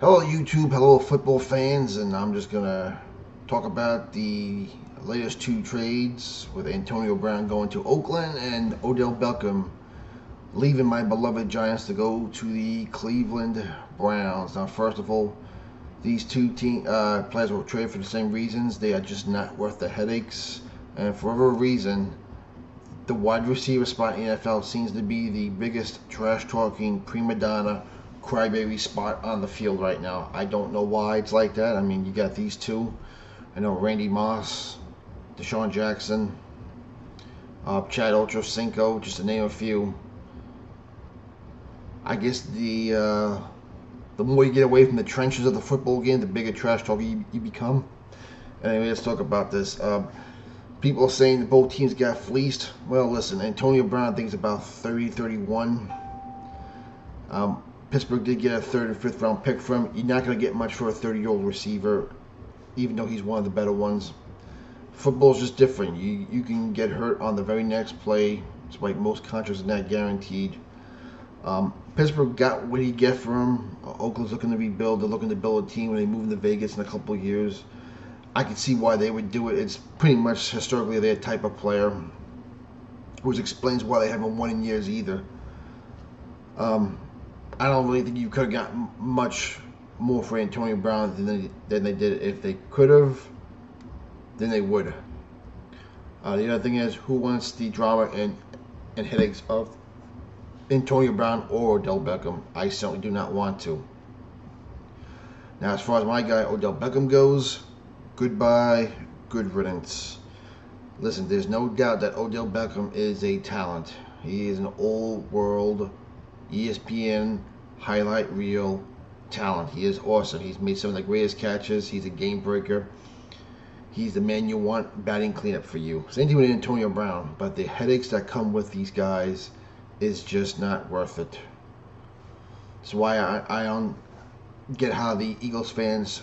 Hello YouTube, hello football fans, and I'm just gonna talk about the latest two trades with Antonio Brown going to Oakland and Odell Beckham leaving my beloved Giants to go to the Cleveland Browns. Now, first of all, these two players were traded for the same reasons. They are just not worth the headaches, and for whatever reason, the wide receiver spot in the NFL seems to be the biggest trash-talking prima donna crybaby spot on the field right now. I don't know why it's like that. I mean, you got these two. I know Randy Moss, Deshaun Jackson, Chad Ochocinco, just to name a few. I guess the more you get away from the trenches of the football game, the bigger trash talker you become. Anyway, let's talk about this. People are saying that both teams got fleeced. Well, listen, Antonio Brown thinks about 30-31. Pittsburgh did get a third and fifth round pick from him. You're not going to get much for a 30-year-old receiver, even though he's one of the better ones. Football's just different. You can get hurt on the very next play. It's like most contracts are not guaranteed. Pittsburgh got what he get for him. Oakland's looking to rebuild. They're looking to build a team when they move into Vegas in a couple of years. I can see why they would do it. It's pretty much historically their type of player, which explains why they haven't won in years either. I don't really think you could have gotten much more for Antonio Brown than they did. If they could have, then they would. The other thing is, who wants the drama and headaches of Antonio Brown or Odell Beckham? I certainly do not want to. Now, as far as my guy Odell Beckham goes, goodbye, good riddance. Listen, there's no doubt that Odell Beckham is a talent. He is an old-world ESPN highlight reel talent. He is awesome. He's made some of the greatest catches. He's a game breaker. He's the man you want batting cleanup for you. Same thing with Antonio Brown, but the headaches that come with these guys is just not worth it. That's why I don't get how the Eagles fans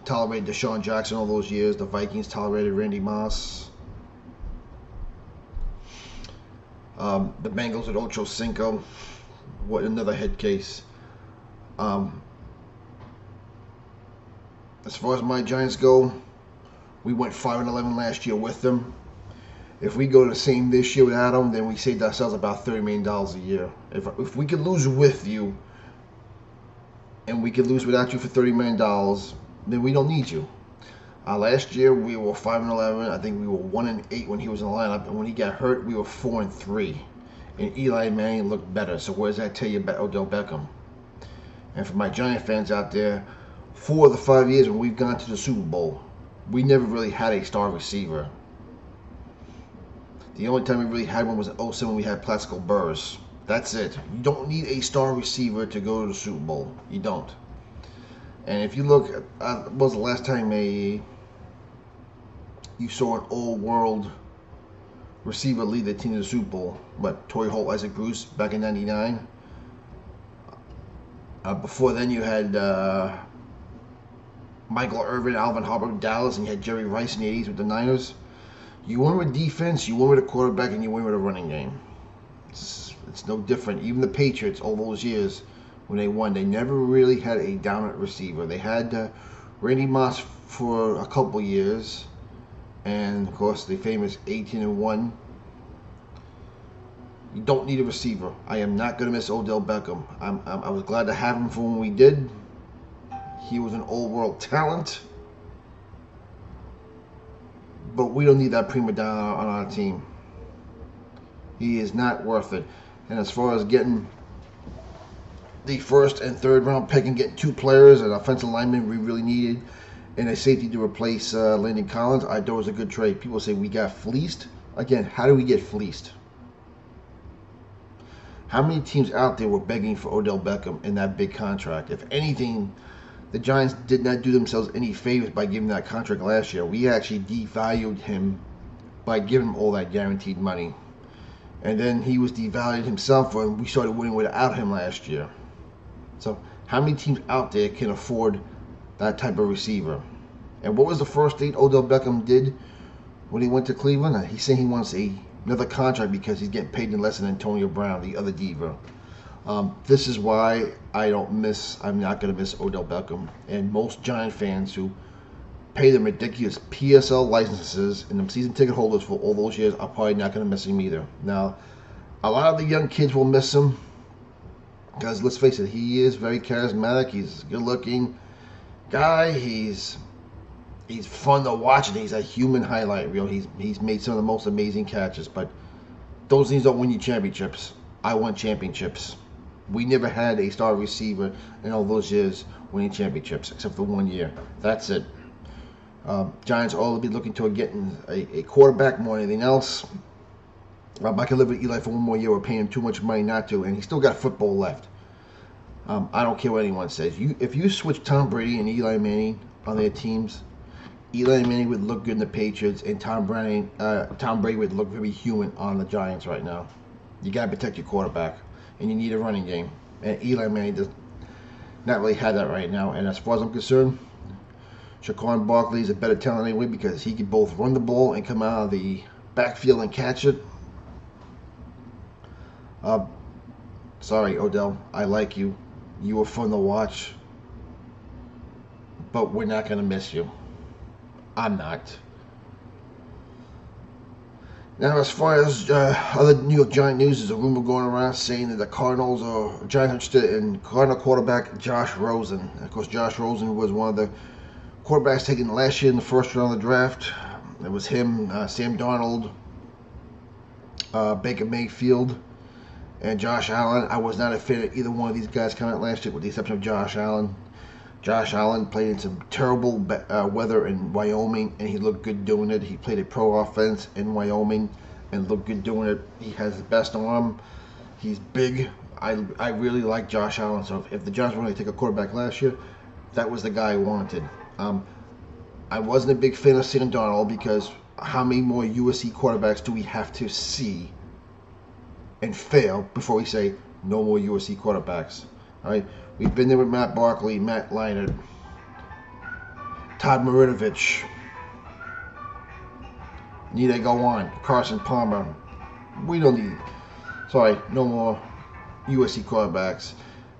tolerated Deshaun Jackson all those years. The Vikings tolerated Randy Moss. The Bengals at Ochocinco. What another head case. As far as my Giants go, we went 5-11 last year with them. If we go the same this year without them, then we saved ourselves about $30 million a year. If we could lose with you, and we could lose without you for $30 million, then we don't need you. Last year we were 5-11. I think we were 1-8 when he was in the lineup, and when he got hurt, we were 4-3. And Eli Manning looked better. So what does that tell you about Odell Beckham? And for my Giant fans out there, 4 of the 5 years when we've gone to the Super Bowl, we never really had a star receiver. The only time we really had one was in 2007 when we had Plaxico Burress. That's it. You don't need a star receiver to go to the Super Bowl. You don't. And if you look at, what was the last time you saw an old-world receiver lead the team to the Super Bowl? What, Torrey Holt, Isaac Bruce back in '99? Before then you had Michael Irvin, Alvin Harper, Dallas, and you had Jerry Rice in the 80s with the Niners. You win with defense, you win with a quarterback, and you win with a running game. It's no different. Even the Patriots, all those years when they won, they never really had a dominant receiver. They had Randy Moss for a couple years, and of course the famous 18-1. You don't need a receiver. I am not going to miss Odell Beckham. I was glad to have him for when we did. He was an old-world talent, but we don't need that prima donna on our team. He is not worth it. And as far as getting the first and third round pick and getting 2 players, an offensive lineman we really needed, and a safety to replace Landon Collins, I thought it was a good trade. People say we got fleeced. Again, how do we get fleeced? How many teams out there were begging for Odell Beckham in that big contract? If anything, the Giants did not do themselves any favors by giving that contract last year. We actually devalued him by giving him all that guaranteed money. And then he was devalued himself when we started winning without him last year. So how many teams out there can afford that type of receiver? And what was the first thing Odell Beckham did when he went to Cleveland? He's saying he wants another contract because he's getting paid less than Antonio Brown, the other diva. This is why I'm not going to miss Odell Beckham. And most Giant fans who pay them ridiculous PSL licenses and them season ticket holders for all those years are probably not going to miss him either. Now, a lot of the young kids will miss him because, let's face it, he is very charismatic. He's a good-looking guy. He's fun to watch, and he's a human highlight reel. He's made some of the most amazing catches, but those things don't win you championships. I won championships. We never had a star receiver in all those years winning championships, except for 1 year. That's it. Giants all be looking toward getting a quarterback more than anything else. I can live with Eli for 1 more year. We're paying him too much money not to, and he's still got football left. I don't care what anyone says. If you switch Tom Brady and Eli Manning on their teams, Eli Manning would look good in the Patriots, and Tom Brady would look very human on the Giants right now. You got to protect your quarterback, and you need a running game. And Eli Manning does not really have that right now. And as far as I'm concerned, Saquon Barkley is a better talent anyway because he can both run the ball and come out of the backfield and catch it. Sorry, Odell. I like you. You were fun to watch. But we're not going to miss you. I'm not. Now, as far as other New York Giant news, there's a rumor going around saying that the Cardinals are Giants interested in Cardinal quarterback Josh Rosen. And of course, Josh Rosen was one of the quarterbacks taken last year in the first round of the draft. It was him, Sam Darnold, Baker Mayfield, and Josh Allen. I was not a fan of either one of these guys coming out last year, with the exception of Josh Allen. Josh Allen played in some terrible weather in Wyoming, and he looked good doing it. He played a pro offense in Wyoming and looked good doing it. He has the best arm. He's big. I really like Josh Allen. So if the Giants were going to take a quarterback last year, that was the guy I wanted. I wasn't a big fan of Sam Darnold because how many more USC quarterbacks do we have to see and fail before we say no more USC quarterbacks? All right, we've been there with Matt Barkley, Matt Leinart, Todd Marinovich. Need I go on? Carson Palmer. We don't need. Sorry, no more USC quarterbacks.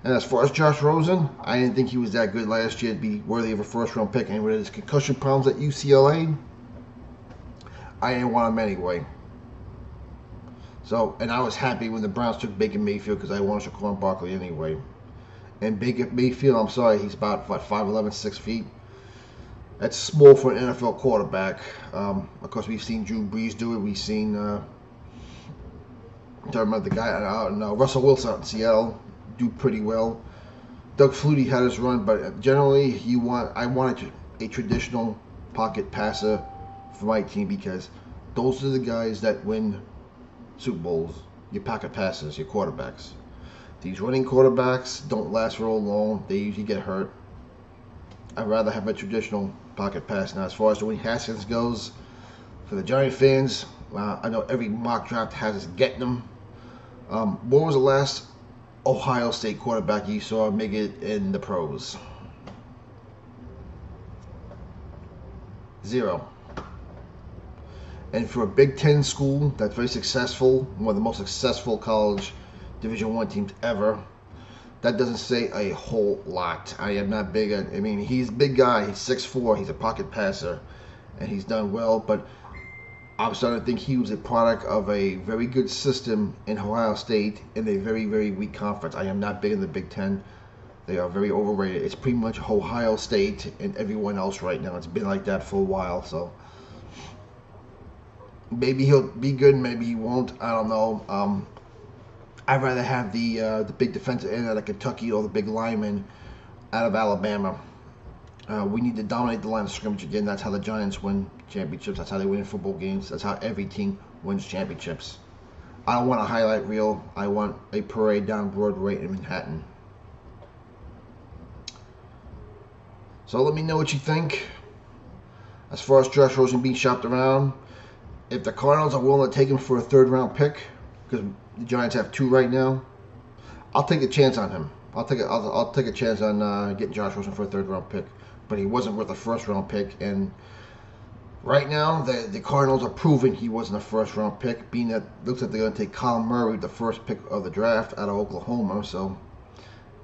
And as far as Josh Rosen, I didn't think he was that good last year to be worthy of a first-round pick. And with his concussion problems at UCLA, I didn't want him anyway. So, and I was happy when the Browns took Baker Mayfield because I wanted Saquon Barkley anyway. And Baker Mayfield, I'm sorry, he's about, 5'11", 6 feet. That's small for an NFL quarterback. Of course, we've seen Drew Brees do it. We've seen, talking about the guy, Russell Wilson out in Seattle do pretty well. Doug Flutie had his run, but generally, I wanted a traditional pocket passer for my team because those are the guys that win Super Bowls. Your pocket passers, your quarterbacks. These running quarterbacks don't last real long. They usually get hurt. I'd rather have a traditional pocket pass. Now, as far as Dwayne Haskins goes, for the Giant fans, I know every mock draft has us getting them. When was the last Ohio State quarterback you saw make it in the pros? 0. And for a Big Ten school that's very successful, one of the most successful college Division I teams ever, that doesn't say a whole lot. I am not big on, he's a big guy. He's 6'4". He's a pocket passer, and he's done well. But I'm starting to think he was a product of a very good system in Ohio State in a very, very weak conference. I am not big in the Big Ten. They are very overrated. It's pretty much Ohio State and everyone else right now. It's been like that for a while. So maybe he'll be good, maybe he won't. I don't know. I'd rather have the big defensive end out of Kentucky or the big lineman out of Alabama. We need to dominate the line of scrimmage again. That's how the Giants win championships. That's how they win football games. That's how every team wins championships. I don't want a highlight reel. I want a parade down Broadway in Manhattan. So let me know what you think. As far as Josh Rosen being shopped around, if the Cardinals are willing to take him for a third-round pick, because the Giants have 2 right now, I'll take a chance on him. I'll take a chance on getting Josh Rosen for a third-round pick. But he wasn't worth a first-round pick, and Right now, the Cardinals are proving he wasn't a first-round pick, being that it looks like they're going to take Colin Murray, the first pick of the draft, out of Oklahoma. So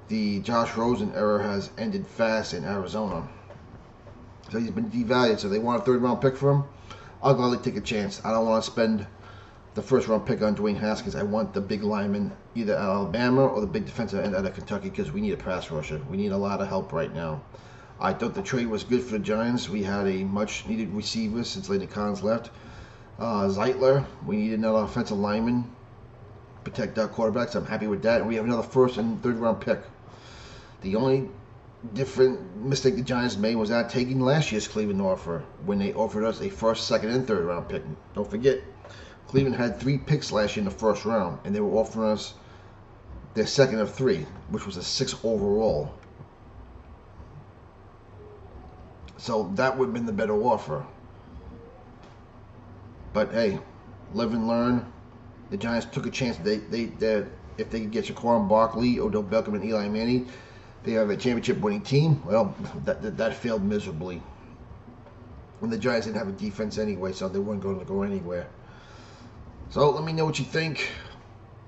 the Josh Rosen era has ended fast in Arizona. So he's been devalued. So they want a third-round pick for him. I'll gladly take a chance. I don't want to spend the first-round pick on Dwayne Haskins. I want the big lineman, either at Alabama or the big defensive end out of Kentucky, because we need a pass rusher. We need a lot of help right now. I thought the trade was good for the Giants. We had a much-needed receiver since Landon Collins left. Zeitler, we needed another offensive lineman, protect our quarterbacks. I'm happy with that. And we have another first and third-round pick. The only different mistake the Giants made was not taking last year's Cleveland offer when they offered us a first, second, and third-round pick. Don't forget, Cleveland had 3 picks last year in the first round, and they were offering us their second of 3, which was a 6 overall. So that would have been the better offer. But hey, live and learn. The Giants took a chance. They if they could get Saquon Barkley, Odell Beckham, and Eli Manning, they have a championship-winning team. Well, that failed miserably. And the Giants didn't have a defense anyway, so they weren't going to go anywhere. So let me know what you think.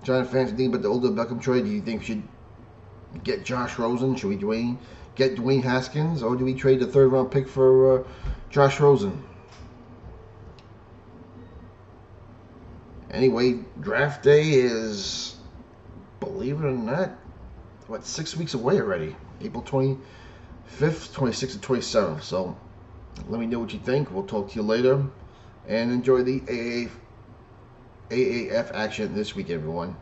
Giant fans, think about the Odell Beckham trade. Do you think we should get Josh Rosen? Should we get Dwayne Haskins, or do we trade the third-round pick for Josh Rosen? Anyway, draft day is, believe it or not, 6 weeks away already? April 25th, 26th, and 27th. So let me know what you think. We'll talk to you later. And enjoy the AAF action this week, everyone.